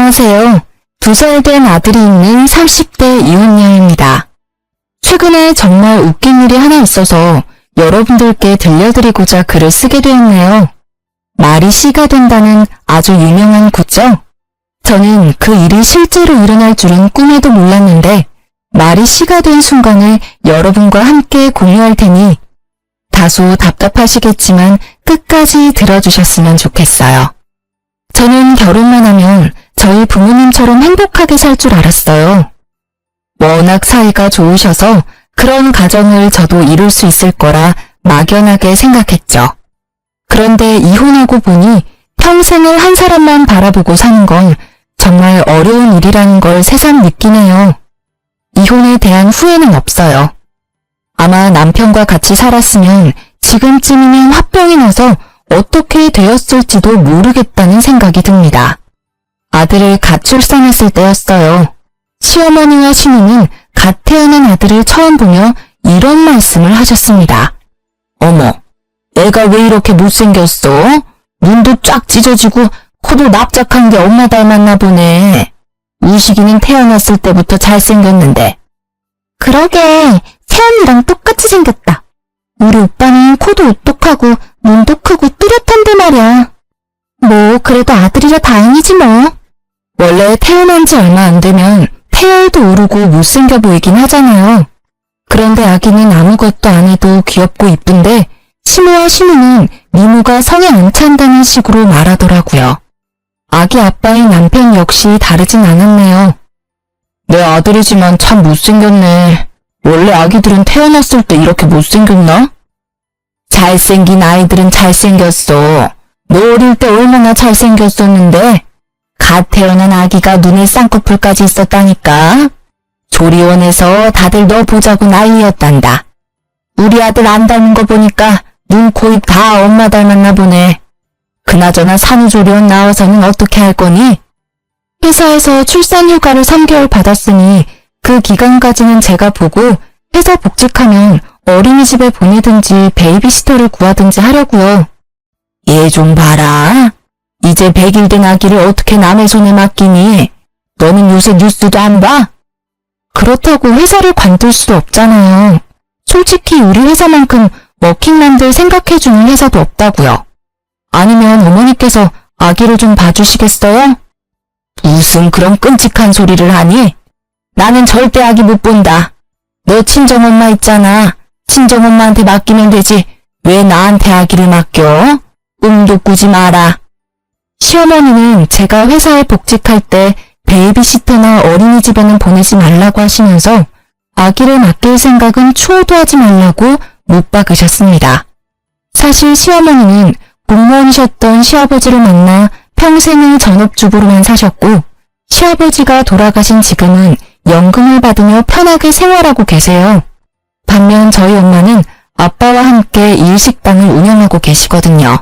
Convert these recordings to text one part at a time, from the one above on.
안녕하세요. 2살 된 아들이 있는 30대 이혼녀입니다. 최근에 정말 웃긴 일이 하나 있어서 여러분들께 들려드리고자 글을 쓰게 되었네요. 말이 씨가 된다는 아주 유명한 구죠? 저는 그 일이 실제로 일어날 줄은 꿈에도 몰랐는데 말이 씨가 된 순간을 여러분과 함께 공유할 테니 다소 답답하시겠지만 끝까지 들어주셨으면 좋겠어요. 저는 결혼만 하면 저희 부모님처럼 행복하게 살 줄 알았어요. 워낙 사이가 좋으셔서 그런 가정을 저도 이룰 수 있을 거라 막연하게 생각했죠. 그런데 이혼하고 보니 평생을 한 사람만 바라보고 사는 건 정말 어려운 일이라는 걸 새삼 느끼네요. 이혼에 대한 후회는 없어요. 아마 남편과 같이 살았으면 지금쯤이면 화병이 나서 어떻게 되었을지도 모르겠다는 생각이 듭니다. 아들을 갓 출산했을 때였어요. 시어머니와 시누는 갓 태어난 아들을 처음 보며 이런 말씀을 하셨습니다. 어머, 애가 왜 이렇게 못생겼어? 눈도 쫙 찢어지고 코도 납작한 게 엄마 닮았나 보네. 우식이는 태어났을 때부터 잘생겼는데. 그러게, 세연이랑 똑같이 생겼다. 우리 오빠는 코도 오똑하고 눈도 크고 뚜렷한데 말이야. 뭐 그래도 아들이라 다행이지 뭐. 원래 태어난 지 얼마 안 되면 폐혈도 오르고 못생겨 보이긴 하잖아요. 그런데 아기는 아무것도 안 해도 귀엽고 이쁜데 시모와 시누는 미모가 성에 안 찬다는 식으로 말하더라고요. 아기 아빠인 남편 역시 다르진 않았네요. 내 아들이지만 참 못생겼네. 원래 아기들은 태어났을 때 이렇게 못생겼나? 잘생긴 아이들은 잘생겼어. 너 어릴 때 얼마나 잘생겼었는데 갓 태어난 아기가 눈에 쌍꺼풀까지 있었다니까. 조리원에서 다들 너 보자고 난리였단다. 우리 아들 안 닮은 거 보니까 눈, 코, 입 다 엄마 닮았나 보네. 그나저나 산후조리원 나와서는 어떻게 할 거니? 회사에서 출산 휴가를 3개월 받았으니 그 기간까지는 제가 보고 회사 복직하면 어린이집에 보내든지 베이비시터를 구하든지 하려고요. 얘 좀 봐라. 이제 100일 된 아기를 어떻게 남의 손에 맡기니? 너는 요새 뉴스도 안 봐? 그렇다고 회사를 관둘 수도 없잖아요. 솔직히 우리 회사만큼 워킹맘들 생각해주는 회사도 없다고요. 아니면 어머니께서 아기를 좀 봐주시겠어요? 무슨 그런 끔찍한 소리를 하니? 나는 절대 아기 못 본다. 너 친정엄마 있잖아. 친정엄마한테 맡기면 되지. 왜 나한테 아기를 맡겨? 꿈도 꾸지 마라. 시어머니는 제가 회사에 복직할 때 베이비시터나 어린이집에는 보내지 말라고 하시면서 아기를 맡길 생각은 추호도 하지 말라고 못 박으셨습니다. 사실 시어머니는 공무원이셨던 시아버지를 만나 평생을 전업주부로만 사셨고 시아버지가 돌아가신 지금은 연금을 받으며 편하게 생활하고 계세요. 반면 저희 엄마는 아빠와 함께 일식당을 운영하고 계시거든요.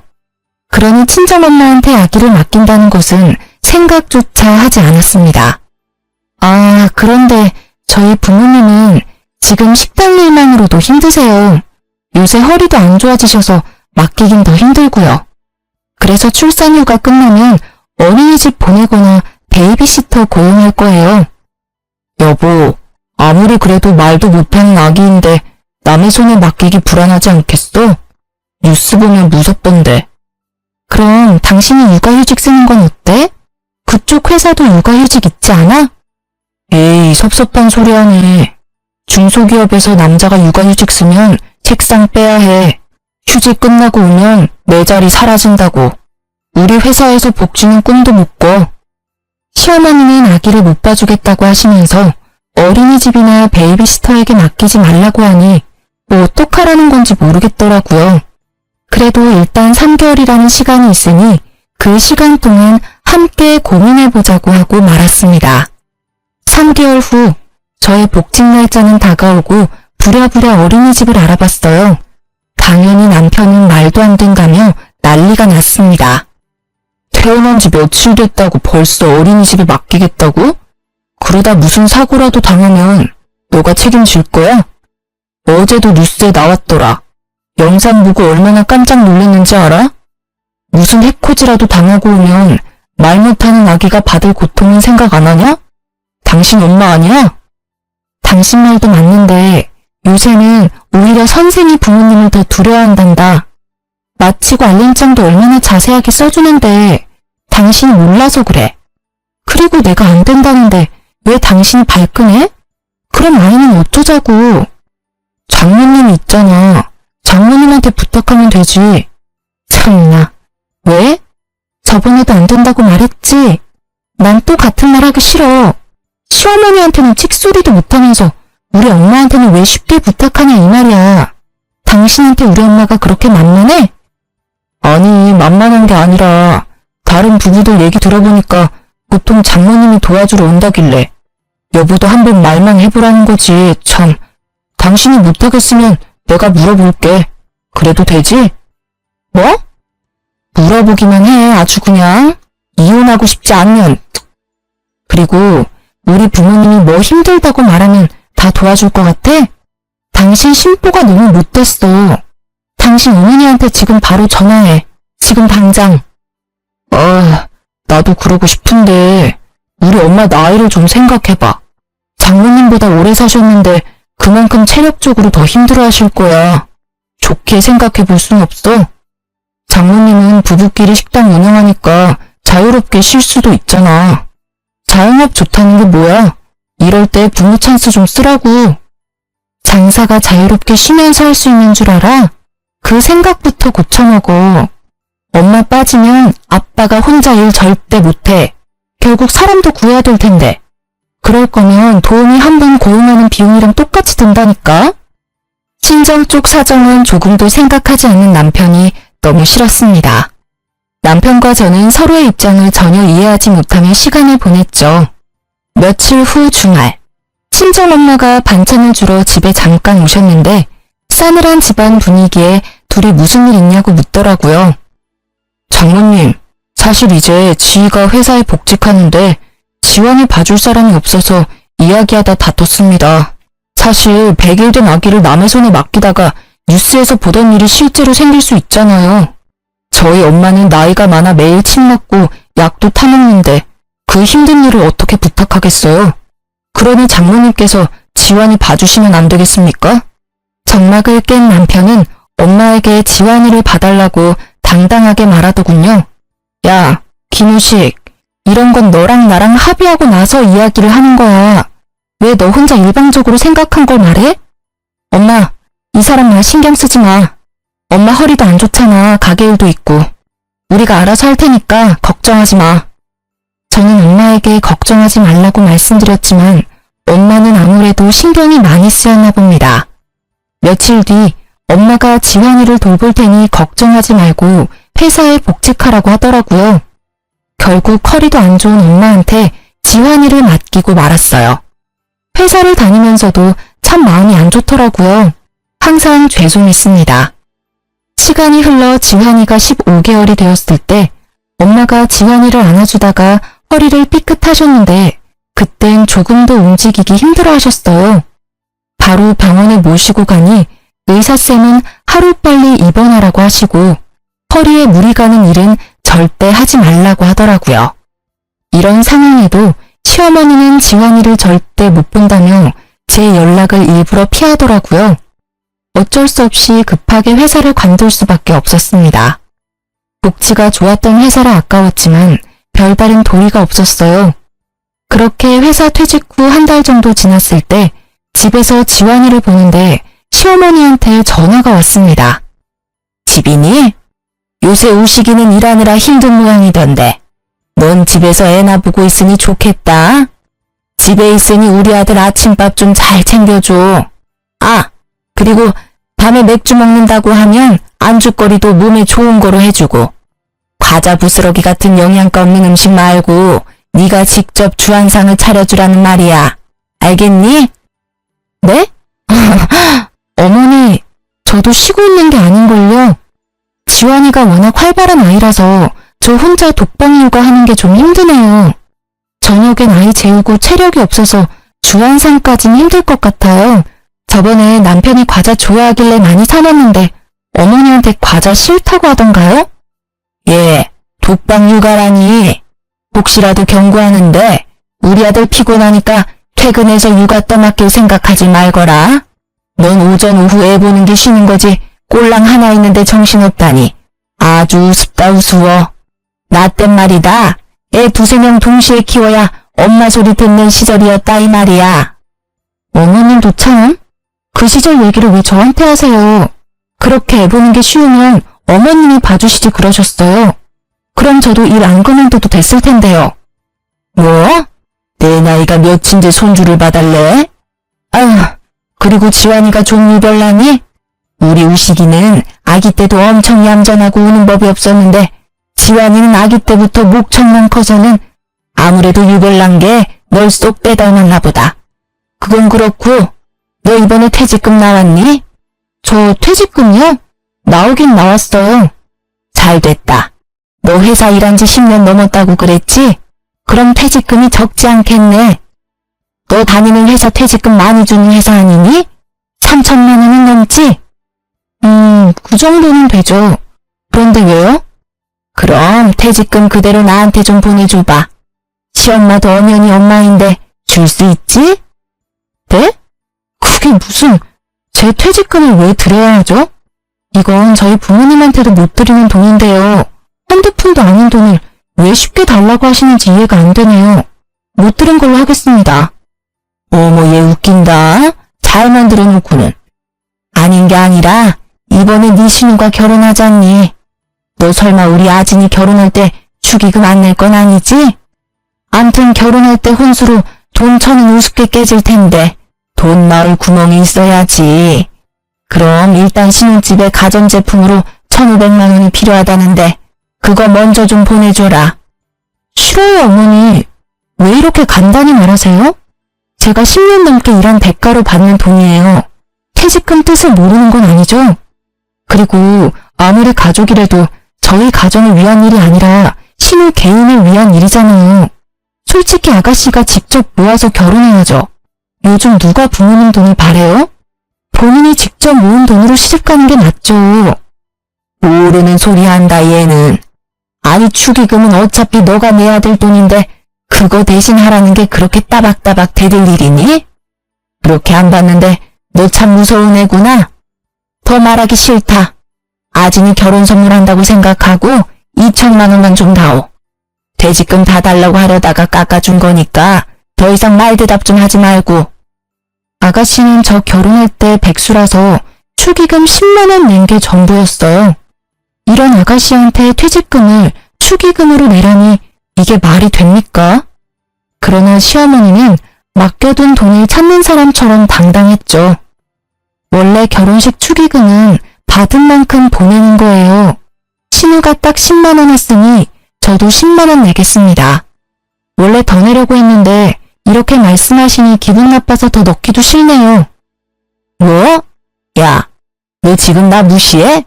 그러니 친정엄마한테 아기를 맡긴다는 것은 생각조차 하지 않았습니다. 아, 그런데 저희 부모님은 지금 식당 일만으로도 힘드세요. 요새 허리도 안 좋아지셔서 맡기긴 더 힘들고요. 그래서 출산휴가 끝나면 어린이집 보내거나 베이비시터 고용할 거예요. 여보, 아무리 그래도 말도 못하는 아기인데 남의 손에 맡기기 불안하지 않겠어? 뉴스 보면 무섭던데. 그럼 당신이 육아휴직 쓰는 건 어때? 그쪽 회사도 육아휴직 있지 않아? 에이, 섭섭한 소리 하네. 중소기업에서 남자가 육아휴직 쓰면 책상 빼야 해. 휴직 끝나고 오면 내 자리 사라진다고. 우리 회사에서 복지는 꿈도 못 꿔. 시어머니는 아기를 못 봐주겠다고 하시면서 어린이집이나 베이비시터에게 맡기지 말라고 하니 뭐 어떡하라는 건지 모르겠더라고요. 그래도 일단 3개월이라는 시간이 있으니 그 시간 동안 함께 고민해보자고 하고 말았습니다. 3개월 후 저의 복직 날짜는 다가오고 부랴부랴 어린이집을 알아봤어요. 당연히 남편은 말도 안 된다며 난리가 났습니다. 태어난 지 며칠 됐다고 벌써 어린이집에 맡기겠다고? 그러다 무슨 사고라도 당하면 너가 책임질 거야? 어제도 뉴스에 나왔더라. 영상 보고 얼마나 깜짝 놀랐는지 알아? 무슨 해코지라도 당하고 오면 말 못하는 아기가 받을 고통은 생각 안 하냐? 당신 엄마 아니야? 당신 말도 맞는데 요새는 오히려 선생이 부모님을 더 두려워한단다. 마치고 알림장도 얼마나 자세하게 써주는데 당신이 몰라서 그래. 그리고 내가 안 된다는데 왜 당신이 발끈해? 그럼 아이는 어쩌자고. 장모님이 있잖아. 장모님한테 부탁하면 되지. 참나. 왜? 저번에도 안 된다고 말했지? 난 또 같은 말 하기 싫어. 시어머니한테는 칙소리도 못하면서 우리 엄마한테는 왜 쉽게 부탁하냐 이 말이야. 당신한테 우리 엄마가 그렇게 만만해? 아니, 만만한 게 아니라 다른 부부들 얘기 들어보니까 보통 장모님이 도와주러 온다길래 여보도 한번 말만 해보라는 거지. 참, 당신이 못하겠으면 내가 물어볼게. 그래도 되지? 뭐? 물어보기만 해. 아주 그냥. 이혼하고 싶지 않으면. 그리고 우리 부모님이 뭐 힘들다고 말하면 다 도와줄 것 같아? 당신 심보가 너무 못됐어. 당신 어머니한테 지금 바로 전화해. 지금 당장. 나도 그러고 싶은데 우리 엄마 나이를 좀 생각해봐. 장모님보다 오래 사셨는데 그만큼 체력적으로 더 힘들어하실 거야. 좋게 생각해 볼 순 없어? 장모님은 부부끼리 식당 운영하니까 자유롭게 쉴 수도 있잖아. 자영업 좋다는 게 뭐야? 이럴 때 부모 찬스 좀 쓰라고. 장사가 자유롭게 쉬면서 할 수 있는 줄 알아? 그 생각부터 고쳐먹어. 엄마 빠지면 아빠가 혼자 일 절대 못해. 결국 사람도 구해야 될 텐데. 그럴 거면 도우미 한 분 고용하는 비용이랑 똑같이 든다니까? 친정 쪽 사정은 조금도 생각하지 않는 남편이 너무 싫었습니다. 남편과 저는 서로의 입장을 전혀 이해하지 못하며 시간을 보냈죠. 며칠 후 주말, 친정엄마가 반찬을 주러 집에 잠깐 오셨는데 싸늘한 집안 분위기에 둘이 무슨 일 있냐고 묻더라고요. 장모님, 사실 이제 지희가 회사에 복직하는데 지원이 봐줄 사람이 없어서 이야기하다 다퉜습니다. 사실 100일 된 아기를 남의 손에 맡기다가 뉴스에서 보던 일이 실제로 생길 수 있잖아요. 저희 엄마는 나이가 많아 매일 침 맞고 약도 타먹는데 그 힘든 일을 어떻게 부탁하겠어요? 그러니 장모님께서 지환이 봐주시면 안 되겠습니까? 정막을 깬 남편은 엄마에게 지환이를 봐달라고 당당하게 말하더군요. 야, 김우식, 이런 건 너랑 나랑 합의하고 나서 이야기를 하는 거야. 왜 너 혼자 일방적으로 생각한 걸 말해? 엄마, 이 사람 말 신경 쓰지 마. 엄마 허리도 안 좋잖아. 가게 일도 있고. 우리가 알아서 할 테니까 걱정하지 마. 저는 엄마에게 걱정하지 말라고 말씀드렸지만 엄마는 아무래도 신경이 많이 쓰였나 봅니다. 며칠 뒤 엄마가 지환이를 돌볼 테니 걱정하지 말고 회사에 복직하라고 하더라고요. 결국 허리도 안 좋은 엄마한테 지환이를 맡기고 말았어요. 회사를 다니면서도 참 마음이 안 좋더라고요. 항상 죄송했습니다. 시간이 흘러 지환이가 15개월이 되었을 때 엄마가 지환이를 안아주다가 허리를 삐끗하셨는데 그땐 조금도 움직이기 힘들어 하셨어요. 바로 병원에 모시고 가니 의사쌤은 하루빨리 입원하라고 하시고 허리에 물이 가는 일은 절대 하지 말라고 하더라고요. 이런 상황에도 시어머니는 지환이를 절대 못 본다며 제 연락을 일부러 피하더라고요. 어쩔 수 없이 급하게 회사를 관둘 수밖에 없었습니다. 복지가 좋았던 회사라 아까웠지만 별다른 도리가 없었어요. 그렇게 회사 퇴직 후 한 달 정도 지났을 때 집에서 지환이를 보는데 시어머니한테 전화가 왔습니다. 집이니? 요새 우식이는 일하느라 힘든 모양이던데 넌 집에서 애나 보고 있으니 좋겠다. 집에 있으니 우리 아들 아침밥 좀 잘 챙겨줘. 아, 그리고 밤에 맥주 먹는다고 하면 안주거리도 몸에 좋은 거로 해주고 과자 부스러기 같은 영양가 없는 음식 말고 네가 직접 주안상을 차려주라는 말이야. 알겠니? 네? 어머니, 저도 쉬고 있는 게 아닌걸요. 지환이가 워낙 활발한 아이라서 저 혼자 독방 육아하는 게 좀 힘드네요. 저녁엔 아이 재우고 체력이 없어서 주안상까진 힘들 것 같아요. 저번에 남편이 과자 좋아하길래 많이 사놨는데 어머니한테 과자 싫다고 하던가요? 예, 독방 육아라니 혹시라도 경고하는데 우리 아들 피곤하니까 퇴근해서 육아 떠맡길 생각하지 말거라. 넌 오전 오후 애 보는 게 쉬는 거지 꼴랑 하나 있는데 정신없다니. 아주 우습다 우스워. 나 땐 말이다. 애 두세 명 동시에 키워야 엄마 소리 듣는 시절이었다 이 말이야. 어머님도 참. 그 시절 얘기를 왜 저한테 하세요? 그렇게 애 보는 게 쉬우면 어머님이 봐주시지 그러셨어요. 그럼 저도 일 안 그만둬도 됐을 텐데요. 뭐? 내 나이가 몇인데 손주를 봐달래? 아휴, 그리고 지환이가 좀 유별나니? 우리 우식이는 아기 때도 엄청 얌전하고 우는 법이 없었는데 지환이는 아기 때부터 목청만 커서는 아무래도 유별난 게 널 쏙 빼닮았나 보다. 그건 그렇고 너 이번에 퇴직금 나왔니? 저 퇴직금이요? 나오긴 나왔어요. 잘 됐다. 너 회사 일한 지 10년 넘었다고 그랬지? 그럼 퇴직금이 적지 않겠네. 너 다니는 회사 퇴직금 많이 주는 회사 아니니? 3천만 원은 넘지? 그 정도는 되죠. 그런데 왜요? 그럼 퇴직금 그대로 나한테 좀 보내줘봐. 시엄마도 엄연히 엄마인데 줄 수 있지? 네? 그게 무슨, 제 퇴직금을 왜 드려야 하죠? 이건 저희 부모님한테도 못 드리는 돈인데요. 한두 푼도 아닌 돈을 왜 쉽게 달라고 하시는지 이해가 안 되네요. 못 들은 걸로 하겠습니다. 어머 얘 웃긴다. 잘 만들어놓고는. 아닌 게 아니라 이번에 네 신우가 결혼하잖니. 너 설마 우리 아진이 결혼할 때 축의금 안 낼 건 아니지? 암튼 결혼할 때 혼수로 돈 1,000원 우습게 깨질 텐데 돈 넣을 구멍이 있어야지. 그럼 일단 신혼집에 가전제품으로 1,500만 원이 필요하다는데 그거 먼저 좀 보내줘라. 싫어요 어머니. 왜 이렇게 간단히 말하세요? 제가 10년 넘게 일한 대가로 받는 돈이에요. 퇴직금 뜻을 모르는 건 아니죠? 그리고 아무리 가족이라도 저희 가정을 위한 일이 아니라 신우 개인을 위한 일이잖아요. 솔직히 아가씨가 직접 모아서 결혼해야죠. 요즘 누가 부모님 돈을 바래요? 본인이 직접 모은 돈으로 시집가는 게 낫죠. 모르는 소리 한다 얘는. 아니 축의금은 어차피 너가 내야 될 돈인데 그거 대신 하라는 게 그렇게 따박따박 대들 일이니? 그렇게 안 받는데 너 참 무서운 애구나. 더 말하기 싫다. 아진이 결혼 선물한다고 생각하고 2천만 원만 좀 다오. 퇴직금 다 달라고 하려다가 깎아준 거니까 더 이상 말 대답 좀 하지 말고. 아가씨는 저 결혼할 때 백수라서 축의금 10만 원 낸 게 전부였어요. 이런 아가씨한테 퇴직금을 축의금으로 내라니 이게 말이 됩니까? 그러나 시어머니는 맡겨둔 돈을 찾는 사람처럼 당당했죠. 원래 결혼식 축의금은 받은 만큼 보내는 거예요. 신우가 딱 10만 원 했으니 저도 10만 원 내겠습니다. 원래 더 내려고 했는데 이렇게 말씀하시니 기분 나빠서 더 넣기도 싫네요. 뭐? 야, 너 지금 나 무시해?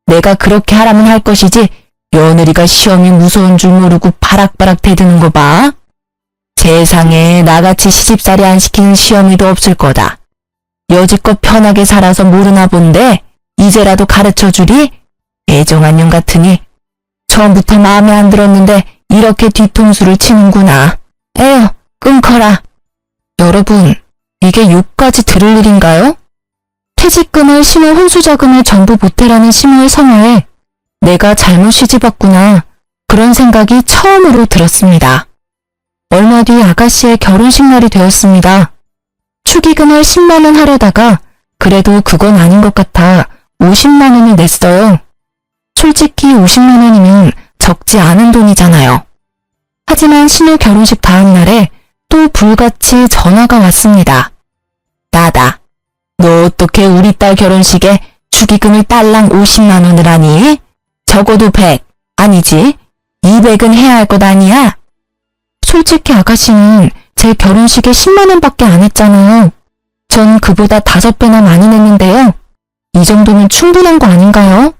내가 그렇게 하라면 할 것이지 며느리가 시험이 무서운 줄 모르고 바락바락 대드는 거 봐. 세상에 나같이 시집살이 안 시키는 시어미도 없을 거다. 여지껏 편하게 살아서 모르나 본데 이제라도 가르쳐주리? 애정한 년 같으니. 처음부터 마음에 안 들었는데 이렇게 뒤통수를 치는구나. 에휴, 끊거라. 여러분, 이게 욕까지 들을 일인가요? 퇴직금을 신우 혼수자금을 전부 보태라는 신우의 성화에 내가 잘못 시집왔구나. 그런 생각이 처음으로 들었습니다. 얼마 뒤 아가씨의 결혼식 날이 되었습니다. 축의금을 10만 원 하려다가 그래도 그건 아닌 것 같아 50만 원을 냈어요. 솔직히 50만 원이면 적지 않은 돈이잖아요. 하지만 신우 결혼식 다음 날에 또 불같이 전화가 왔습니다. 나다. 너 어떻게 우리 딸 결혼식에 축의금을 딸랑 50만 원을 하니? 적어도 100, 아니지 200은 해야 할 것 아니야? 솔직히 아가씨는 제 결혼식에 10만 원밖에 안 했잖아요. 전 그보다 5배나 많이 냈는데요. 이 정도면 충분한 거 아닌가요?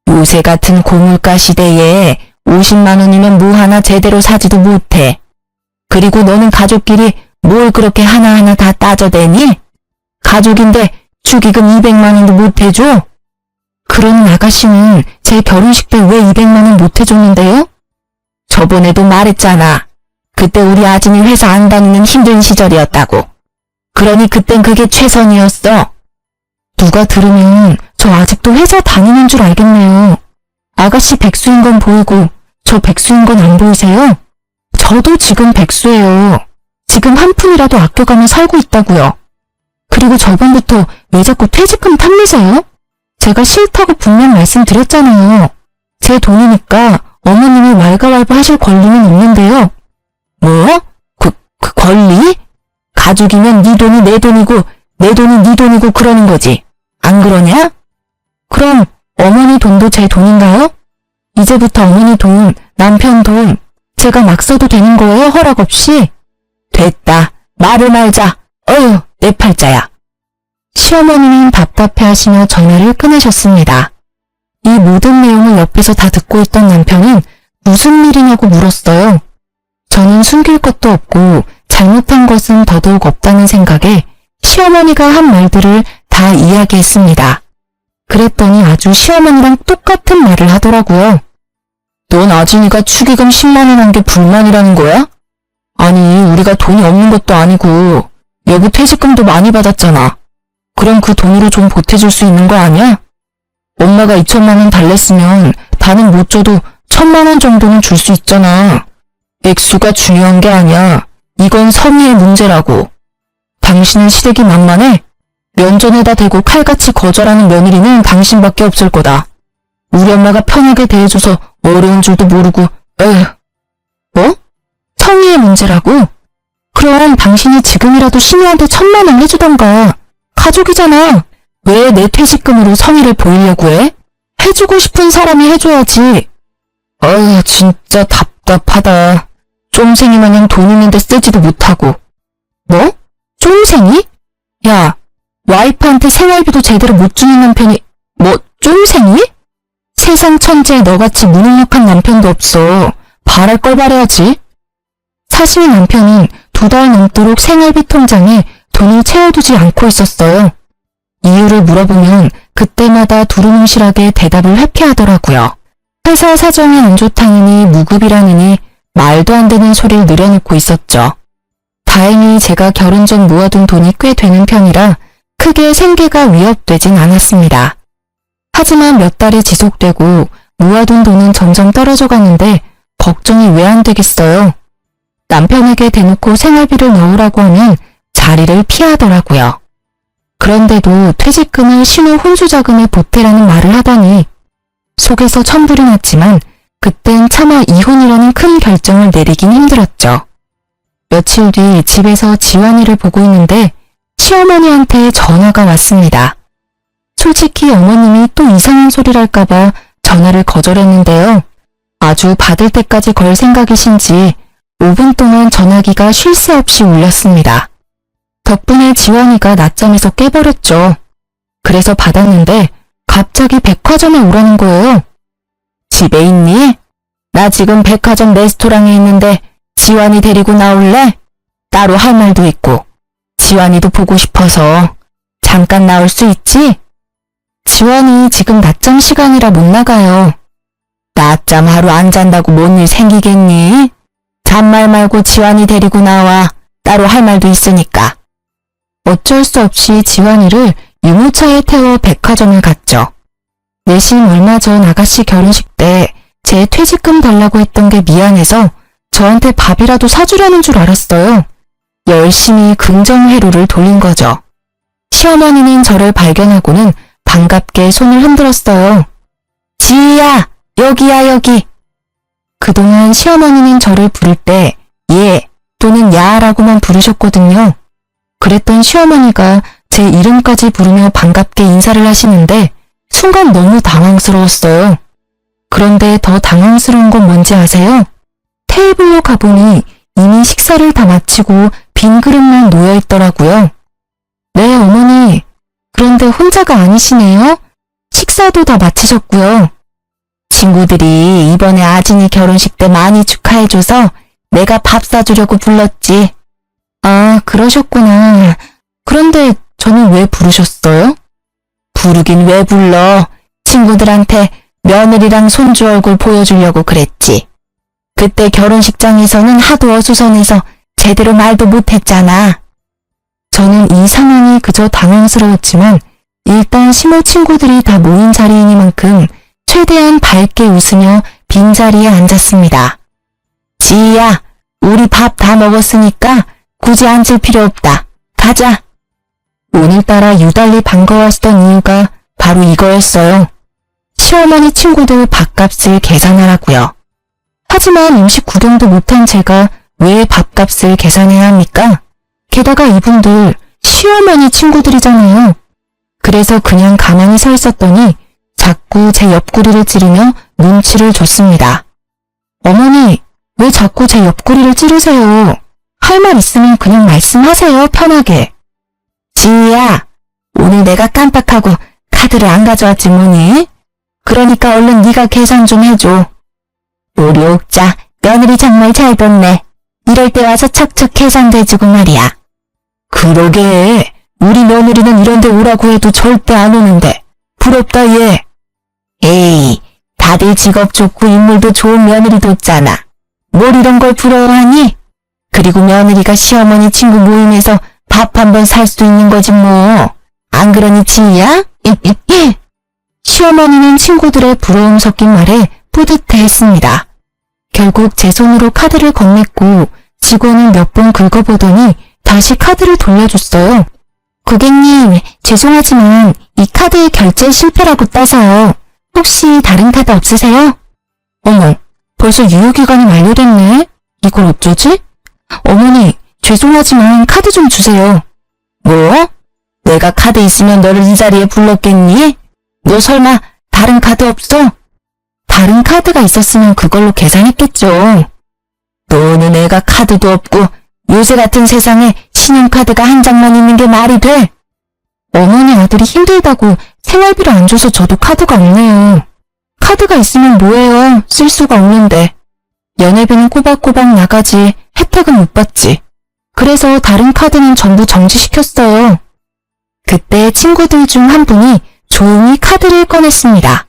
요새 같은 고물가 시대에 50만 원이면 뭐 하나 제대로 사지도 못해. 그리고 너는 가족끼리 뭘 그렇게 하나하나 다 따져대니? 가족인데 축의금 200만 원도 못 해줘? 그러는 아가씨는 제 결혼식 때 왜 200만 원 못 해줬는데요? 저번에도 말했잖아. 그때 우리 아진이 회사 안 다니는 힘든 시절이었다고. 그러니 그땐 그게 최선이었어. 누가 들으면 저 아직도 회사 다니는 줄 알겠네요. 아가씨 백수인 건 보이고 저 백수인 건 안 보이세요? 저도 지금 백수예요. 지금 한 푼이라도 아껴가며 살고 있다고요. 그리고 저번부터 왜 자꾸 퇴직금 탐내세요? 제가 싫다고 분명 말씀드렸잖아요. 제 돈이니까 어머님이 왈가왈부 하실 권리는 없는데요. 뭐? 그 권리? 가족이면 네 돈이 내 돈이고 내 돈이 네 돈이고 그러는 거지. 안 그러냐? 그럼 어머니 돈도 제 돈인가요? 이제부터 어머니 돈, 남편 돈 제가 막 써도 되는 거예요? 허락 없이? 됐다. 말을 말자. 어휴, 내 팔자야. 시어머니는 답답해하시며 전화를 끊으셨습니다. 이 모든 내용을 옆에서 다 듣고 있던 남편은 무슨 일이냐고 물었어요. 저는 숨길 것도 없고 잘못한 것은 더더욱 없다는 생각에 시어머니가 한 말들을 다 이야기했습니다. 그랬더니 아주 시어머니랑 똑같은 말을 하더라고요. 넌 아진이가 축의금 10만 원 한 게 불만이라는 거야? 아니, 우리가 돈이 없는 것도 아니고 여보 퇴직금도 많이 받았잖아. 그럼 그 돈으로 좀 보태줄 수 있는 거 아니야? 엄마가 2천만 원 달랬으면 다는 못 줘도 1,000만 원 정도는 줄 수 있잖아. 액수가 중요한 게 아니야. 이건 성의의 문제라고. 당신은 시댁이 만만해? 면전에다 대고 칼같이 거절하는 며느리는 당신밖에 없을 거다. 우리 엄마가 편하게 대해줘서 어려운 줄도 모르고, 에휴. 뭐? 성의의 문제라고? 그럼 당신이 지금이라도 신우한테 1,000만 원 해주던가. 가족이잖아. 왜 내 퇴직금으로 성의를 보이려고 해? 해주고 싶은 사람이 해줘야지. 어휴, 진짜 답답하다. 쫌생이 마냥 돈 있는데 쓰지도 못하고. 뭐? 쫌생이? 야, 와이프한테 생활비도 제대로 못 주는 남편이 뭐 쫌생이? 세상 천지에 너같이 무능력한 남편도 없어. 바랄 걸 바라야지. 사실 남편은 2달 넘도록 생활비 통장에 돈을 채워두지 않고 있었어요. 이유를 물어보면 그때마다 두루뭉실하게 대답을 회피하더라고요. 회사 사정이 안 좋다느니 무급이라느니 말도 안 되는 소리를 늘여놓고 있었죠. 다행히 제가 결혼 전 모아둔 돈이 꽤 되는 편이라 크게 생계가 위협되진 않았습니다. 하지만 몇 달이 지속되고 모아둔 돈은 점점 떨어져 갔는데 걱정이 왜 안 되겠어요. 남편에게 대놓고 생활비를 넣으라고 하면 자리를 피하더라고요. 그런데도 퇴직금을 신우 혼수자금에 보태라는 말을 하다니 속에서 천불이 났지만 그땐 차마 이혼이라는 큰 결정을 내리긴 힘들었죠. 며칠 뒤 집에서 지환이를 보고 있는데 시어머니한테 전화가 왔습니다. 솔직히 어머님이 또 이상한 소리랄까봐 전화를 거절했는데요. 아주 받을 때까지 걸 생각이신지 5분 동안 전화기가 쉴 새 없이 울렸습니다. 덕분에 지환이가 낮잠에서 깨버렸죠. 그래서 받았는데 갑자기 백화점에 오라는 거예요. 집에 있니? 나 지금 백화점 레스토랑에 있는데 지환이 데리고 나올래? 따로 할 말도 있고 지환이도 보고 싶어서 잠깐 나올 수 있지? 지환이 지금 낮잠 시간이라 못 나가요. 낮잠 하루 안 잔다고 뭔 일 생기겠니? 잔말 말고 지환이 데리고 나와. 따로 할 말도 있으니까. 어쩔 수 없이 지환이를 유모차에 태워 백화점을 갔죠. 내심 얼마 전 아가씨 결혼식 때 제 퇴직금 달라고 했던 게 미안해서 저한테 밥이라도 사주려는 줄 알았어요. 열심히 긍정회로를 돌린 거죠. 시어머니는 저를 발견하고는 반갑게 손을 흔들었어요. 지희야, 여기야, 여기. 그동안 시어머니는 저를 부를 때 예 또는 야라고만 부르셨거든요. 그랬던 시어머니가 제 이름까지 부르며 반갑게 인사를 하시는데 순간 너무 당황스러웠어요. 그런데 더 당황스러운 건 뭔지 아세요? 테이블로 가보니 이미 식사를 다 마치고 빈 그릇만 놓여 있더라고요. 네, 어머니. 그런데 혼자가 아니시네요. 식사도 다 마치셨고요. 친구들이 이번에 아진이 결혼식 때 많이 축하해줘서 내가 밥 사주려고 불렀지. 아, 그러셨구나. 그런데 저는 왜 부르셨어요? 부르긴 왜 불러. 친구들한테 며느리랑 손주 얼굴 보여주려고 그랬지. 그때 결혼식장에서는 하도 어수선해서 제대로 말도 못했잖아. 저는 이 상황이 그저 당황스러웠지만 일단 시모 친구들이 다 모인 자리이니만큼 최대한 밝게 웃으며 빈자리에 앉았습니다. 지희야, 우리 밥 다 먹었으니까 굳이 앉을 필요 없다. 가자. 오늘따라 유달리 반가워하시던 이유가 바로 이거였어요. 시어머니 친구들 밥값을 계산하라고요. 하지만 음식 구경도 못한 제가 왜 밥값을 계산해야 합니까? 게다가 이분들 시어머니 친구들이잖아요. 그래서 그냥 가만히 서 있었더니 자꾸 제 옆구리를 찌르며 눈치를 줬습니다. 어머니, 왜 자꾸 제 옆구리를 찌르세요? 할 말 있으면 그냥 말씀하세요, 편하게. 지희야, 오늘 내가 깜빡하고 카드를 안 가져왔지 뭐니? 그러니까 얼른 네가 계산 좀 해줘. 우리 옥자 며느리 정말 잘 뒀네. 이럴 때 와서 척척 계산돼주고 말이야. 그러게, 우리 며느리는 이런 데 오라고 해도 절대 안 오는데 부럽다 얘. 에이, 다들 직업 좋고 인물도 좋은 며느리 뒀잖아. 뭘 이런 걸 부러워하니? 그리고 며느리가 시어머니 친구 모임에서 밥 한 번 살 수 있는 거지 뭐. 안 그러니 지희야? 시어머니는 친구들의 부러움 섞인 말에 뿌듯해했습니다. 결국 제 손으로 카드를 건넸고 직원을 몇 번 긁어보더니 다시 카드를 돌려줬어요. 고객님, 죄송하지만 이 카드 결제 실패라고 따서요. 혹시 다른 카드 없으세요? 어머, 벌써 유효기간이 만료됐네. 이걸 어쩌지? 어머니, 죄송하지만 카드 좀 주세요. 뭐? 내가 카드 있으면 너를 이 자리에 불렀겠니? 너 설마 다른 카드 없어? 다른 카드가 있었으면 그걸로 계산했겠죠. 너는 애가 카드도 없고 요새 같은 세상에 신용카드가 한 장만 있는 게 말이 돼? 어머니 아들이 힘들다고 생활비를 안 줘서 저도 카드가 없네요. 카드가 있으면 뭐해요? 쓸 수가 없는데. 연회비는 꼬박꼬박 나가지 혜택은 못 받지. 그래서 다른 카드는 전부 정지시켰어요. 그때 친구들 중 한 분이 조용히 카드를 꺼냈습니다.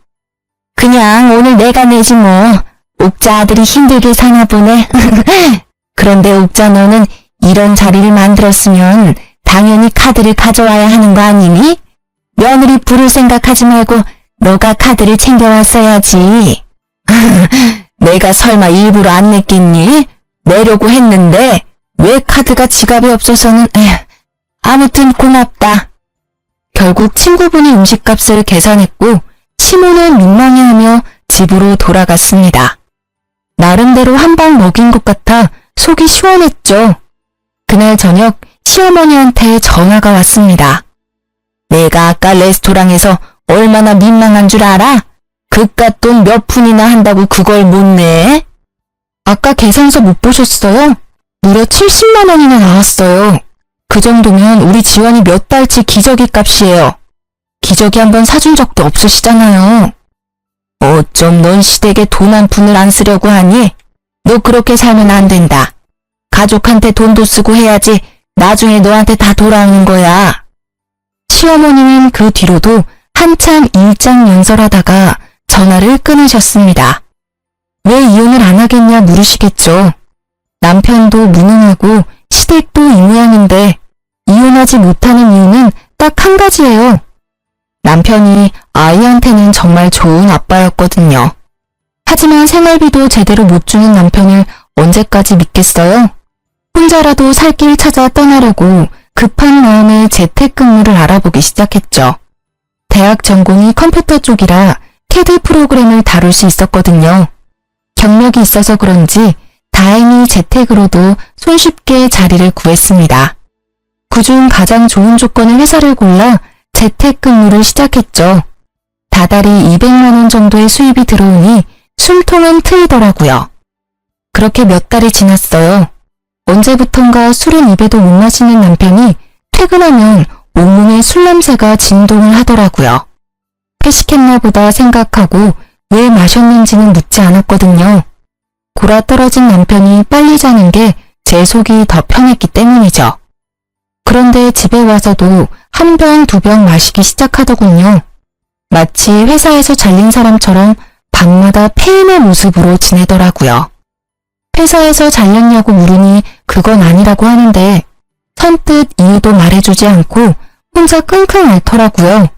그냥 오늘 내가 내지 뭐. 옥자 아들이 힘들게 사나 보네. 그런데 옥자 너는 이런 자리를 만들었으면 당연히 카드를 가져와야 하는 거 아니니? 며느리 부를 생각하지 말고 너가 카드를 챙겨왔어야지. 내가 설마 일부러 안 냈겠니? 내려고 했는데 왜 카드가 지갑에 없어서는. 아무튼 고맙다. 결국 친구분이 음식값을 계산했고 시모는 민망해하며 집으로 돌아갔습니다. 나름대로 한 방 먹인 것 같아 속이 시원했죠. 그날 저녁 시어머니한테 전화가 왔습니다. 내가 아까 레스토랑에서 얼마나 민망한 줄 알아? 그깟 돈 몇 푼이나 한다고 그걸 못 내? 아까 계산서 못 보셨어요? 무려 70만 원이나 나왔어요. 그 정도면 우리 지원이 몇 달치 기저귀 값이에요. 기저귀 한번 사준 적도 없으시잖아요. 어쩜 넌 시댁에 돈 한 푼을 안 쓰려고 하니? 너 그렇게 살면 안 된다. 가족한테 돈도 쓰고 해야지 나중에 너한테 다 돌아오는 거야. 시어머니는 그 뒤로도 한참 일장연설하다가 전화를 끊으셨습니다. 왜 이혼을 안 하겠냐 물으시겠죠. 남편도 무능하고 시댁도 이 모양인데 이혼하지 못하는 이유는 딱 한 가지예요. 남편이 아이한테는 정말 좋은 아빠였거든요. 하지만 생활비도 제대로 못 주는 남편을 언제까지 믿겠어요? 혼자라도 살 길 찾아 떠나려고 급한 마음에 재택근무를 알아보기 시작했죠. 대학 전공이 컴퓨터 쪽이라 CAD 프로그램을 다룰 수 있었거든요. 경력이 있어서 그런지 다행히 재택으로도 손쉽게 자리를 구했습니다. 그중 가장 좋은 조건의 회사를 골라 재택근무를 시작했죠. 다달이 200만 원 정도의 수입이 들어오니 숨통은 트이더라고요. 그렇게 몇 달이 지났어요. 언제부턴가 술은 입에도 못 마시는 남편이 퇴근하면 온몸에 술 냄새가 진동을 하더라고요. 회식했나 보다 생각하고 왜 마셨는지는 묻지 않았거든요. 골아떨어진 남편이 빨리 자는 게 제 속이 더 편했기 때문이죠. 그런데 집에 와서도 한 병, 두 병 마시기 시작하더군요. 마치 회사에서 잘린 사람처럼 밤마다 폐인의 모습으로 지내더라고요. 회사에서 잘렸냐고 물으니 그건 아니라고 하는데 선뜻 이유도 말해주지 않고 혼자 끙끙 앓더라고요.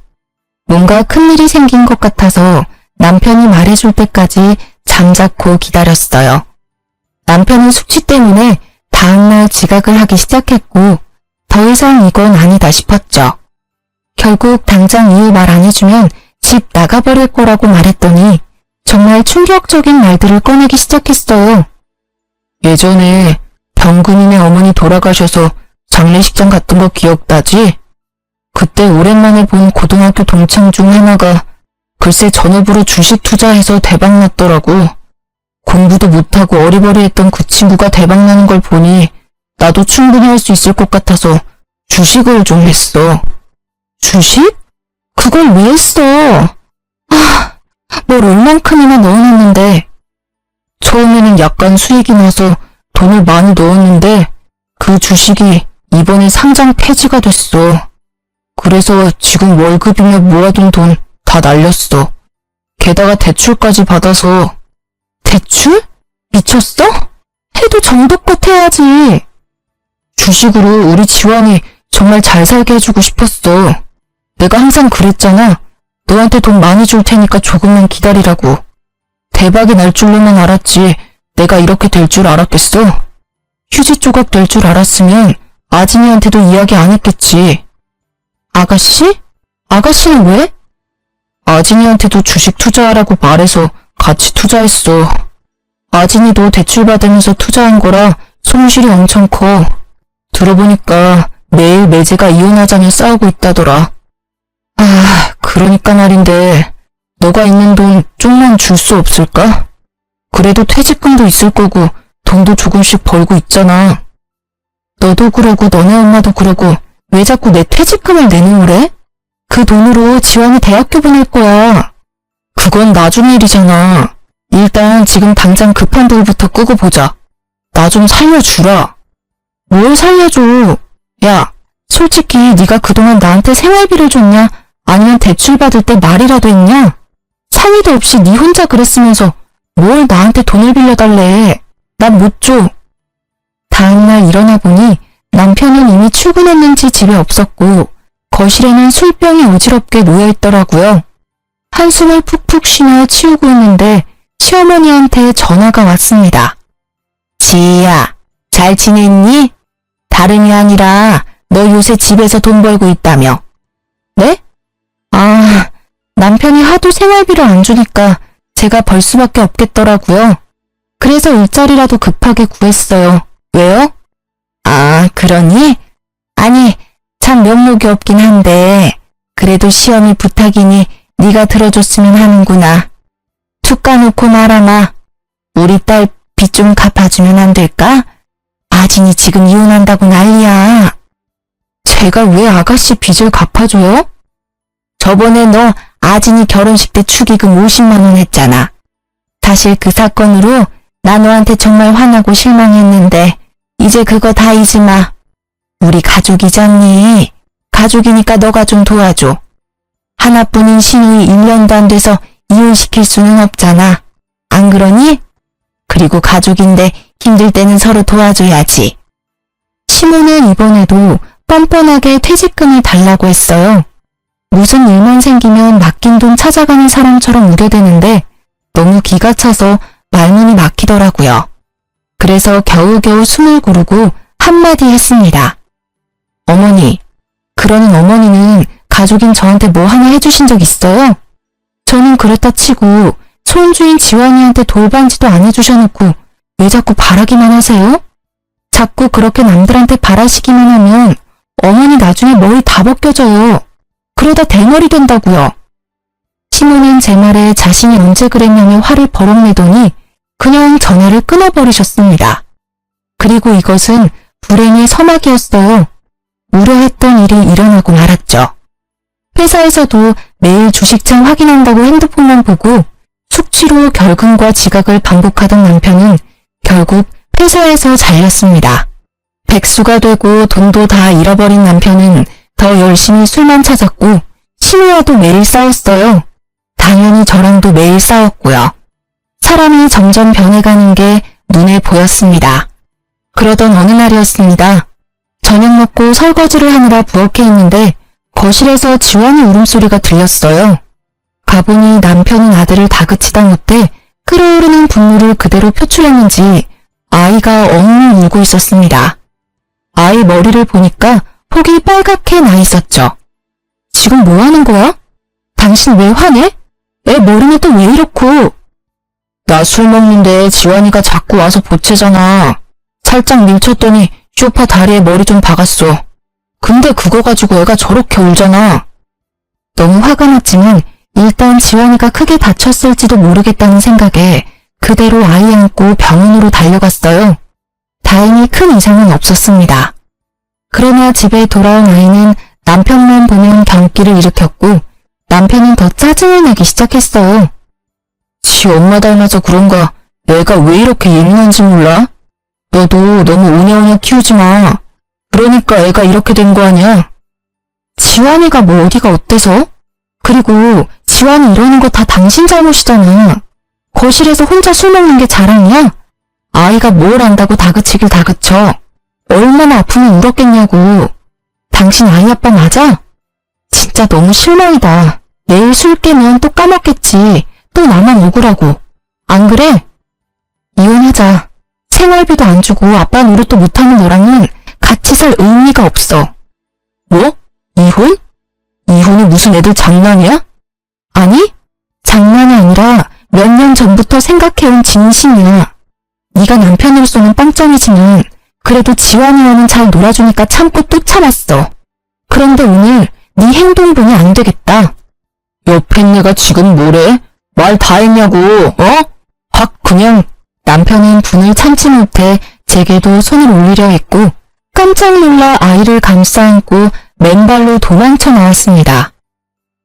뭔가 큰일이 생긴 것 같아서 남편이 말해줄 때까지 잠자코 기다렸어요. 남편은 숙취 때문에 다음날 지각을 하기 시작했고 더 이상 이건 아니다 싶었죠. 결국 당장 이유 말 안 해주면 집 나가버릴 거라고 말했더니 정말 충격적인 말들을 꺼내기 시작했어요. 예전에 병근이네 어머니 돌아가셔서 장례식장 갔던 거 기억나지? 그때 오랜만에 본 고등학교 동창 중 하나가 글쎄 전업으로 주식 투자해서 대박났더라고. 공부도 못하고 어리버리했던 그 친구가 대박나는 걸 보니 나도 충분히 할 수 있을 것 같아서 주식을 좀 했어. 주식? 그걸 왜 했어? 뭘 얼만큼이나 넣어놨는데. 처음에는 약간 수익이 나서 돈을 많이 넣었는데 그 주식이 이번에 상장 폐지가 됐어. 그래서 지금 월급이며 모아둔 돈 다 날렸어. 게다가 대출까지 받아서. 대출? 미쳤어? 해도 정도껏 해야지. 주식으로 우리 지원이 정말 잘 살게 해주고 싶었어. 내가 항상 그랬잖아. 너한테 돈 많이 줄 테니까 조금만 기다리라고. 대박이 날 줄로만 알았지 내가 이렇게 될 줄 알았겠어? 휴지 조각 될 줄 알았으면 아진이한테도 이야기 안 했겠지. 아가씨? 아가씨는 왜? 아진이한테도 주식 투자하라고 말해서 같이 투자했어. 아진이도 대출 받으면서 투자한 거라 손실이 엄청 커. 들어보니까 매일 매제가 이혼하자며 싸우고 있다더라. 그러니까 말인데 너가 있는 돈 좀만 줄 수 없을까? 그래도 퇴직금도 있을 거고 돈도 조금씩 벌고 있잖아. 너도 그러고 너네 엄마도 그러고 왜 자꾸 내 퇴직금을 내놓으래? 그 돈으로 지원이 대학교 보낼 거야. 그건 나중 일이잖아. 일단 지금 당장 급한 불부터 끄고 보자. 나 좀 살려주라. 뭘 살려줘? 야, 솔직히 네가 그동안 나한테 생활비를 줬냐? 아니면 대출 받을 때 말이라도 했냐? 상의도 없이 네 혼자 그랬으면서 뭘 나한테 돈을 빌려달래. 난 못 줘. 다음날 일어나 보니 남편은 이미 출근했는지 집에 없었고 거실에는 술병이 어지럽게 놓여있더라고요. 한숨을 푹푹 쉬며 치우고 있는데 시어머니한테 전화가 왔습니다. 지희야, 잘 지냈니? 다름이 아니라 너 요새 집에서 돈 벌고 있다며. 네? 남편이 하도 생활비를 안 주니까 제가 벌 수밖에 없겠더라고요. 그래서 일자리라도 급하게 구했어요. 왜요? 그러니? 아니, 참 면목이 없긴 한데 그래도 시어미 부탁이니 네가 들어줬으면 하는구나. 툭 까놓고 말아마. 우리 딸 빚 좀 갚아주면 안 될까? 아진이 지금 이혼한다고 난리야. 제가 왜 아가씨 빚을 갚아줘요? 저번에 너 아진이 결혼식 때 축의금 50만 원 했잖아. 사실 그 사건으로 나 너한테 정말 화나고 실망했는데 이제 그거 다 잊지 마. 우리 가족이잖니. 가족이니까 너가 좀 도와줘. 하나뿐인 시누이 1년도 안 돼서 이혼시킬 수는 없잖아. 안 그러니? 그리고 가족인데 힘들 때는 서로 도와줘야지. 시모는 이번에도 뻔뻔하게 퇴직금을 달라고 했어요. 무슨 일만 생기면 맡긴 돈 찾아가는 사람처럼 우겨대는데 너무 기가 차서 말문이 막히더라고요. 그래서 겨우겨우 숨을 고르고 한마디 했습니다. 어머니, 그러는 어머니는 가족인 저한테 뭐 하나 해주신 적 있어요? 저는 그랬다 치고 손주인 지환이한테 돌반지도 안 해주셔놓고 왜 자꾸 바라기만 하세요? 자꾸 그렇게 남들한테 바라시기만 하면 어머니 나중에 머리 다 벗겨져요. 그러다 대머리 된다고요. 시모는 제 말에 자신이 언제 그랬냐며 화를 버럭 내더니 그냥 전화를 끊어버리셨습니다. 그리고 이것은 불행의 서막이었어요. 우려했던 일이 일어나고 말았죠. 회사에서도 매일 주식창 확인한다고 핸드폰만 보고 숙취로 결근과 지각을 반복하던 남편은 결국 회사에서 잘렸습니다. 백수가 되고 돈도 다 잃어버린 남편은 더 열심히 술만 찾았고 시누와도 매일 싸웠어요. 당연히 저랑도 매일 싸웠고요. 사람이 점점 변해가는 게 눈에 보였습니다. 그러던 어느 날이었습니다. 저녁 먹고 설거지를 하느라 부엌에 있는데 거실에서 지원이 울음소리가 들렸어요. 가보니 남편은 아들을 다그치다 못해 끓어오르는 분노를 그대로 표출했는지 아이가 엉엉 울고 있었습니다. 아이 머리를 보니까 폭이 빨갛게 나 있었죠. 지금 뭐 하는 거야? 당신 왜 화내? 애 머리는 또 왜 이렇고? 나 술 먹는데 지원이가 자꾸 와서 보채잖아. 살짝 밀쳤더니 소파 다리에 머리 좀 박았어. 근데 그거 가지고 애가 저렇게 울잖아. 너무 화가 났지만 일단 지원이가 크게 다쳤을지도 모르겠다는 생각에 그대로 아이 안고 병원으로 달려갔어요. 다행히 큰 이상은 없었습니다. 그러나 집에 돌아온 아이는 남편만 보면 경기를 일으켰고 남편은 더 짜증을 내기 시작했어요. 지 엄마 닮아서 그런가 애가 왜 이렇게 예민한지 몰라? 너도 너무 오냐오냐 키우지 마. 그러니까 애가 이렇게 된 거 아니야? 지환이가 뭐 어디가 어때서? 그리고 지환이 이러는 거 다 당신 잘못이잖아. 거실에서 혼자 술 먹는 게 자랑이야? 아이가 뭘 안다고 다그치길 다그쳐. 얼마나 아프면 울었겠냐고. 당신 아이 아빠 맞아? 진짜 너무 실망이다. 내일 술 깨면 또 까먹겠지. 또 나만 억울하고. 안 그래? 이혼하자. 생활비도 안 주고 아빠 노릇도 못하는 너랑은 같이 살 의미가 없어. 뭐? 이혼? 이혼이 무슨 애들 장난이야? 아니, 장난이 아니라 몇 년 전부터 생각해온 진심이야. 네가 남편으로서는 빵점이지만 그래도 지환이와는 잘 놀아주니까 참고 또 참았어. 그런데 오늘 네 행동 보니 안 되겠다. 옆에 내가 지금 뭐래? 말 다 했냐고, 어? 확 그냥. 남편은 분을 참지 못해 제게도 손을 올리려 했고 깜짝 놀라 아이를 감싸 안고 맨발로 도망쳐 나왔습니다.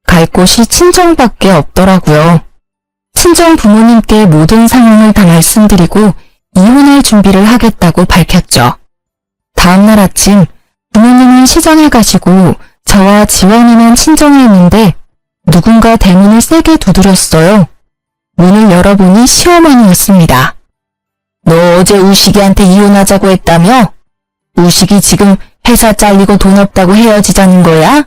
갈 곳이 친정밖에 없더라고요. 친정 부모님께 모든 상황을 다 말씀드리고 이혼할 준비를 하겠다고 밝혔죠. 다음날 아침 부모님은 시장에 가시고 저와 지원이만 친정에 있는데 누군가 대문을 세게 두드렸어요. 문을 열어보니 시어머니였습니다. 너 어제 우식이한테 이혼하자고 했다며? 우식이 지금 회사 잘리고 돈 없다고 헤어지자는 거야?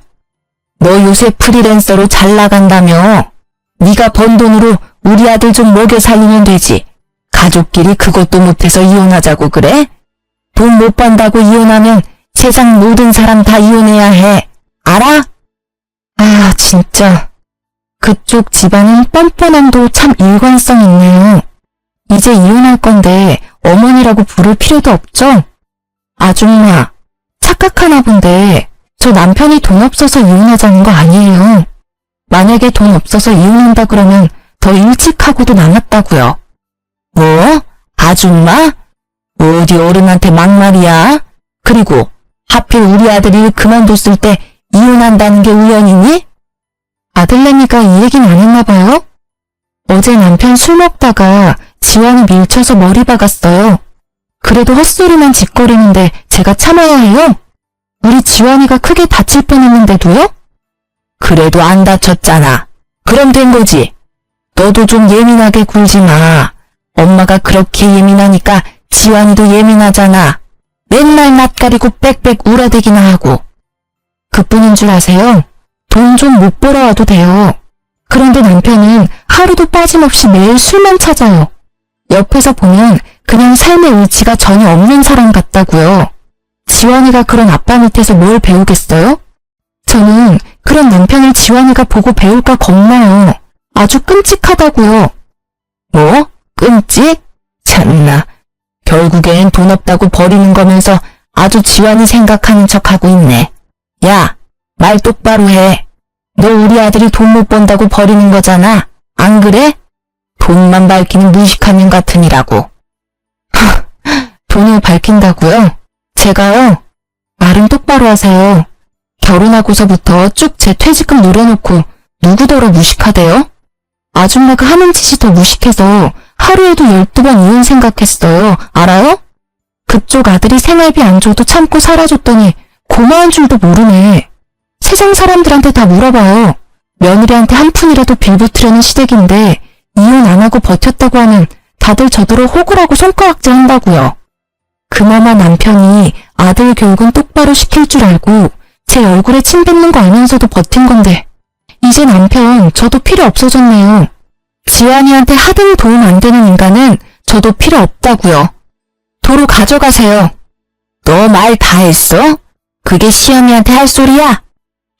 너 요새 프리랜서로 잘 나간다며? 네가 번 돈으로 우리 아들 좀 먹여 살리면 되지. 가족끼리 그것도 못해서 이혼하자고 그래? 돈 못 번다고 이혼하면 세상 모든 사람 다 이혼해야 해. 알아? 아, 진짜. 그쪽 집안은 뻔뻔함도 참 일관성 있네요. 이제 이혼할 건데 어머니라고 부를 필요도 없죠? 아줌마, 착각하나 본데 저 남편이 돈 없어서 이혼하자는 거 아니에요. 만약에 돈 없어서 이혼한다 그러면 더 일찍 하고도 남았다고요. 뭐? 아줌마? 어디 어른한테 막말이야? 그리고 하필 우리 아들이 일 그만뒀을 때 이혼한다는 게 우연이니? 아들내미가 이 얘기는 안 했나 봐요? 어제 남편 술 먹다가 지환이 밀쳐서 머리 박았어요. 그래도 헛소리만 짓거리는데 제가 참아야 해요? 우리 지환이가 크게 다칠 뻔했는데도요? 그래도 안 다쳤잖아. 그럼 된 거지. 너도 좀 예민하게 굴지 마. 엄마가 그렇게 예민하니까 지환이도 예민하잖아. 맨날 낯가리고 빽빽 울어대기나 하고. 그뿐인 줄 아세요? 돈 좀 못 벌어와도 돼요. 그런데 남편은 하루도 빠짐없이 매일 술만 찾아요. 옆에서 보면 그냥 삶의 의지가 전혀 없는 사람 같다고요. 지환이가 그런 아빠 밑에서 뭘 배우겠어요? 저는 그런 남편을 지환이가 보고 배울까 겁나요. 아주 끔찍하다고요. 뭐? 끔찍? 참나. 결국엔 돈 없다고 버리는 거면서 아주 지환이 생각하는 척하고 있네. 야, 말 똑바로 해. 너 우리 아들이 돈 못 번다고 버리는 거잖아. 안 그래? 돈만 밝히는 무식한 년 같으니라고. 돈을 밝힌다고요? 제가요? 말은 똑바로 하세요. 결혼하고서부터 쭉 제 퇴직금 노려놓고 누구더러 무식하대요? 아줌마가 하는 짓이 더 무식해서 하루에도 12번 이혼 생각했어요. 알아요? 그쪽 아들이 생활비 안 줘도 참고 살아줬더니 고마운 줄도 모르네. 세상 사람들한테 다 물어봐요. 며느리한테 한 푼이라도 빌붙으려는 시댁인데 이혼 안 하고 버텼다고 하면 다들 저더러 호구라고 손가락질 한다고요. 그나마 남편이 아들 교육은 똑바로 시킬 줄 알고 제 얼굴에 침 뱉는 거 알면서도 버틴 건데 이제 남편 저도 필요 없어졌네요. 지환이한테 하등 도움 안 되는 인간은 저도 필요 없다고요. 도로 가져가세요. 너 말 다 했어? 그게 시어미한테 할 소리야?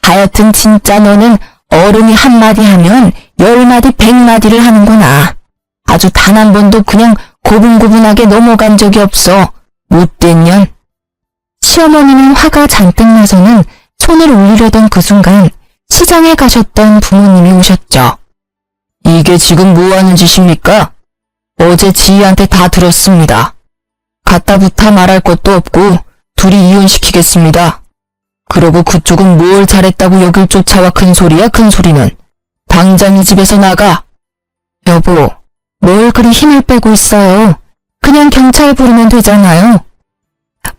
하여튼 진짜 너는 어른이 한마디 하면 10마디 100마디를 하는구나. 아주 단 한 번도 그냥 고분고분하게 넘어간 적이 없어. 못된 년. 시어머니는 화가 잔뜩 나서는 손을 올리려던 그 순간 시장에 가셨던 부모님이 오셨죠. 이게 지금 뭐 하는 짓입니까? 어제 지희한테 다 들었습니다. 갖다 붙어 말할 것도 없고 둘이 이혼시키겠습니다. 그러고 그쪽은 뭘 잘했다고 여길 쫓아와 큰 소리야 큰 소리는. 당장 이 집에서 나가. 여보, 뭘 그리 힘을 빼고 있어요. 그냥 경찰 부르면 되잖아요.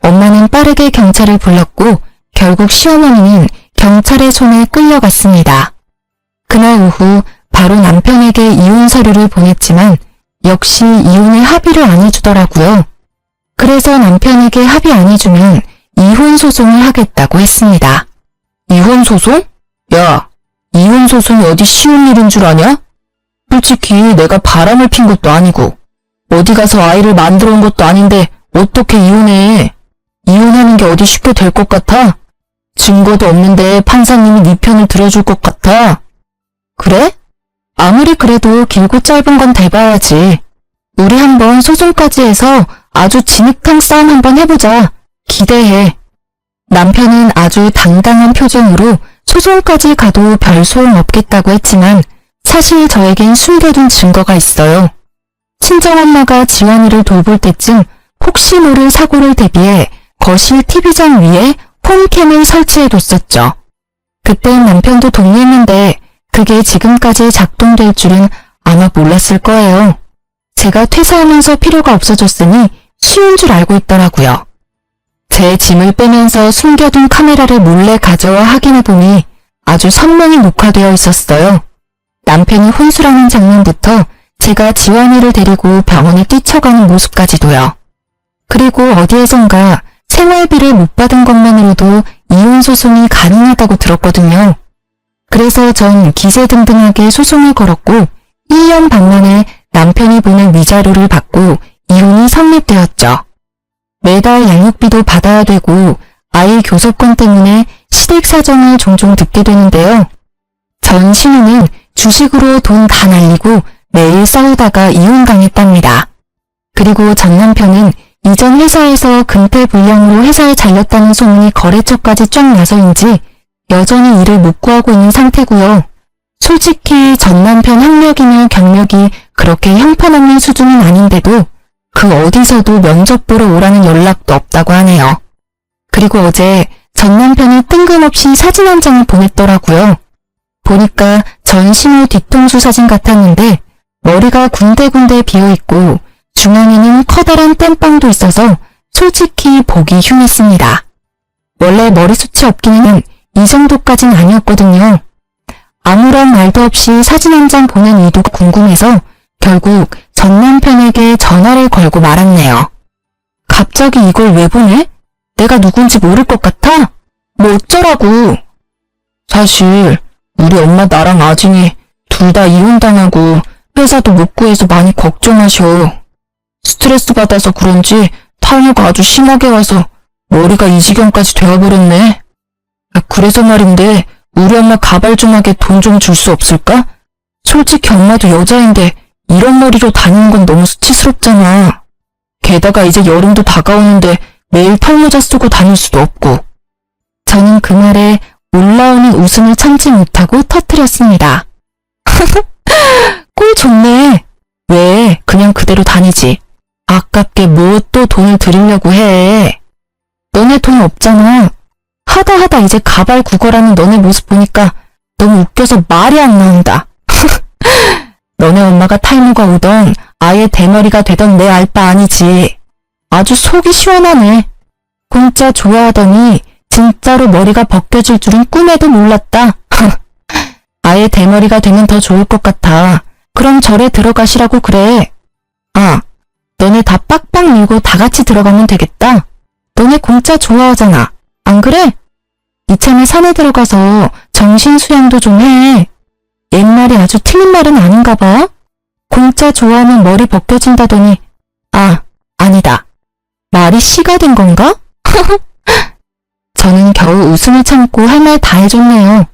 엄마는 빠르게 경찰을 불렀고 결국 시어머니는 경찰의 손에 끌려갔습니다. 그날 오후 바로 남편에게 이혼 서류를 보냈지만 역시 이혼을 합의를 안 해주더라고요. 그래서 남편에게 합의 안 해주면 이혼 소송을 하겠다고 했습니다. 이혼 소송? 야, 이혼 소송이 어디 쉬운 일인 줄 아냐? 솔직히 내가 바람을 핀 것도 아니고 어디 가서 아이를 만들어 온 것도 아닌데 어떻게 이혼해? 이혼하는 게 어디 쉽게 될 것 같아? 증거도 없는데 판사님이 네 편을 들어줄 것 같아? 그래? 아무리 그래도 길고 짧은 건 돼봐야지. 우리 한번 소송까지 해서 아주 진흙탕 싸움 한번 해보자. 기대해. 남편은 아주 당당한 표정으로 소송까지 가도 별 소용 없겠다고 했지만 사실 저에겐 숨겨둔 증거가 있어요. 친정엄마가 지환이를 돌볼 때쯤 혹시 모를 사고를 대비해 거실 TV장 위에 홈캠을 설치해뒀었죠. 그땐 남편도 동의했는데 그게 지금까지 작동될 줄은 아마 몰랐을 거예요. 제가 퇴사하면서 필요가 없어졌으니 쉬운 줄 알고 있더라고요. 제 짐을 빼면서 숨겨둔 카메라를 몰래 가져와 확인해보니 아주 선명히 녹화되어 있었어요. 남편이 혼술하는 장면부터 제가 지환이를 데리고 병원에 뛰쳐가는 모습까지도요. 그리고 어디에선가 생활비를 못 받은 것만으로도 이혼 소송이 가능하다고 들었거든요. 그래서 전 기세등등하게 소송을 걸었고 1년 반 만에 남편이 보낸 위자료를 받고 이혼이 성립되었죠. 매달 양육비도 받아야 되고 아이 교섭권 때문에 시댁 사정을 종종 듣게 되는데요. 전 신우는 주식으로 돈 다 날리고 매일 싸우다가 이혼당했답니다. 그리고 전 남편은 이전 회사에서 근태불량으로 회사에 잘렸다는 소문이 거래처까지 쫙 나서인지 여전히 일을 못 구하고 있는 상태고요. 솔직히 전 남편 학력이나 경력이 그렇게 형편없는 수준은 아닌데도 그 어디서도 면접 보러 오라는 연락도 없다고 하네요. 그리고 어제 전 남편이 뜬금없이 사진 한 장을 보냈더라고요. 보니까 전 신우 뒤통수 사진 같았는데 머리가 군데군데 비어있고 중앙에는 커다란 땜빵도 있어서 솔직히 보기 흉했습니다. 원래 머리숱이 없기는 이 정도까진 아니었거든요. 아무런 말도 없이 사진 한 장 보낸 이유가 궁금해서 결국 전 남편에게 전화를 걸고 말았네요. 갑자기 이걸 왜 보내? 내가 누군지 모를 것 같아? 뭐 어쩌라고. 사실 우리 엄마 나랑 아진이 둘 다 이혼당하고 회사도 못 구해서 많이 걱정하셔. 스트레스 받아서 그런지 탈모가 아주 심하게 와서 머리가 이 지경까지 되어버렸네. 그래서 말인데 우리 엄마 가발좀하게 돈 좀 줄 수 없을까? 솔직히 엄마도 여자인데 이런 머리로 다니는 건 너무 수치스럽잖아. 게다가 이제 여름도 다가오는데 매일 털모자 쓰고 다닐 수도 없고. 저는 그 말에 올라오는 웃음을 참지 못하고 터뜨렸습니다. 꼴 좋네. 왜 그냥 그대로 다니지. 아깝게 뭐 또 돈을 들이려고 해. 너네 돈 없잖아. 하다 이제 가발 구걸하는 너네 모습 보니까 너무 웃겨서 말이 안 나온다. 너네 엄마가 탈모가 오던 아예 대머리가 되던 내 알 바 아니지. 아주 속이 시원하네. 공짜 좋아하더니 진짜로 머리가 벗겨질 줄은 꿈에도 몰랐다. 아예 대머리가 되면 더 좋을 것 같아. 그럼 절에 들어가시라고 그래. 아, 너네 다 빡빡 밀고 다 같이 들어가면 되겠다. 너네 공짜 좋아하잖아. 안 그래? 이참에 산에 들어가서 정신 수양도 좀 해. 옛말이 아주 틀린 말은 아닌가 봐. 공짜 좋아하면 머리 벗겨진다더니, 아, 아니다. 말이 씨가 된 건가? 저는 겨우 웃음을 참고 할 말 다 해줬네요.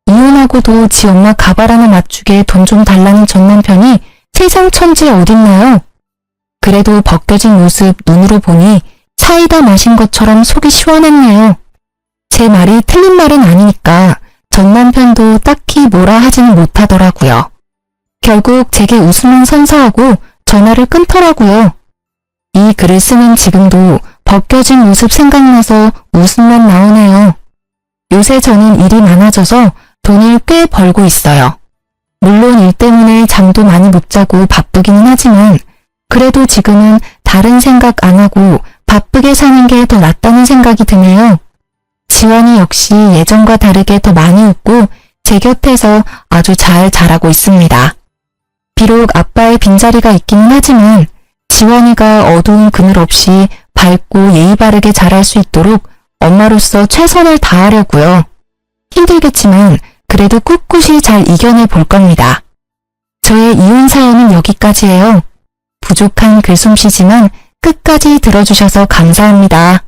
이혼하고도 지 엄마 가발 하나 맞추게 돈 좀 달라는 전 남편이 세상 천지에 어딨나요? 그래도 벗겨진 모습 눈으로 보니 사이다 마신 것처럼 속이 시원했네요. 제 말이 틀린 말은 아니니까 전 남편도 딱히 뭐라 하지는 못하더라고요. 결국 제게 웃음만 선사하고 전화를 끊더라고요. 이 글을 쓰는 지금도 벗겨진 모습 생각나서 웃음만 나오네요. 요새 저는 일이 많아져서 돈을 꽤 벌고 있어요. 물론 일 때문에 잠도 많이 못 자고 바쁘기는 하지만 그래도 지금은 다른 생각 안 하고 바쁘게 사는 게 더 낫다는 생각이 드네요. 지원이 역시 예전과 다르게 더 많이 웃고 제 곁에서 아주 잘 자라고 있습니다. 비록 아빠의 빈자리가 있기는 하지만 지원이가 어두운 그늘 없이 밝고 예의 바르게 자랄 수 있도록 엄마로서 최선을 다하려고요. 힘들겠지만 그래도 꿋꿋이 잘 이겨내 볼 겁니다. 저의 이혼 사연은 여기까지예요. 부족한 글솜씨지만 끝까지 들어주셔서 감사합니다.